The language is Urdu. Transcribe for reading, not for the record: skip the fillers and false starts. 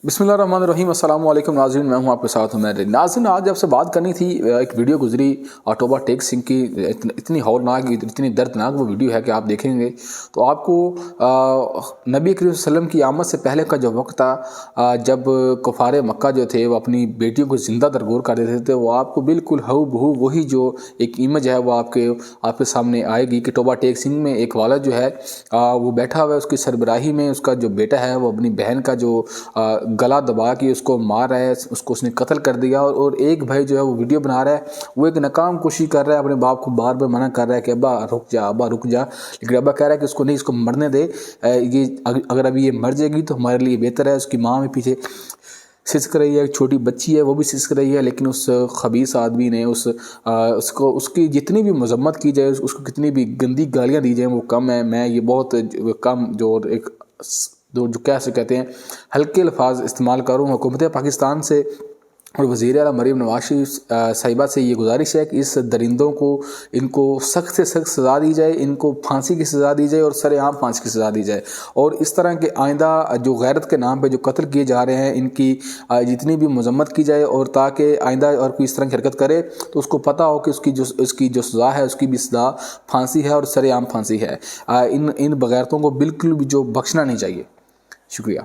بسم اللہ الرحمن الرحیم، السلام علیکم ناظرین، میں ہوں آپ کے ساتھ عمیر۔ ناظرین، آج آپ سے بات کرنی تھی، ایک ویڈیو گزری توبہ ٹیک سنگھ کی، اتنی ہولناک، اتنی دردناک وہ ویڈیو ہے کہ آپ دیکھیں گے تو آپ کو نبی کریم صلی اللہ علیہ وسلم کی آمد سے پہلے کا جو وقت تھا، جب کفار مکہ جو تھے وہ اپنی بیٹیوں کو زندہ درگور کر دیتے تھے، وہ آپ کو بالکل ہو بہو وہی جو ایک امیج ہے وہ آپ کے سامنے آئے گی کہ توبہ ٹیک سنگھ میں ایک والد جو ہے وہ بیٹھا ہوا ہے، اس کی سربراہی میں اس کا جو بیٹا ہے وہ اپنی بہن کا جو گلا دبا کے اس کو مار رہا ہے، اس نے قتل کر دیا، اور ایک بھائی جو ہے وہ ویڈیو بنا رہا ہے، وہ ایک ناکام کوشش کر رہا ہے، اپنے باپ کو بار بار منع کر رہا ہے کہ ابا رک جا، ابا رک جا، لیکن ابا کہہ رہا ہے کہ اس کو نہیں، اس کو مرنے دے، یہ اگر ابھی یہ مر جائے گی تو ہمارے لیے بہتر ہے۔ اس کی ماں بھی پیچھے سسک رہی ہے، ایک چھوٹی بچی ہے وہ بھی سسک رہی ہے، لیکن اس خبیث آدمی نے اس کی جتنی بھی مذمت کی جائے، اس کو کتنی بھی گندی گالیاں دی جائیں وہ کم ہے۔ میں یہ بہت کم جو ایک جو کیسے کہتے ہیں ہلکے الفاظ استعمال کروں۔ حکومت پاکستان سے اور وزیر اعلیٰ مریم نواز شریف صاحبہ سے یہ گزارش ہے کہ اس درندوں کو، ان کو سخت سے سخت سزا دی جائے، ان کو پھانسی کی سزا دی جائے اور سر عام پھانسی کی سزا دی جائے، اور اس طرح کے آئندہ جو غیرت کے نام پہ جو قتل کیے جا رہے ہیں ان کی جتنی بھی مذمت کی جائے، اور تاکہ آئندہ اور کوئی اس طرح کی حرکت کرے تو اس کو پتہ ہو کہ اس کی جو سزا ہے اس کی بھی سزا پھانسی ہے اور سر عام پھانسی ہے۔ ان بغیرتوں کو بالکل بھی جو بخشنا نہیں چاہیے۔ شکریہ۔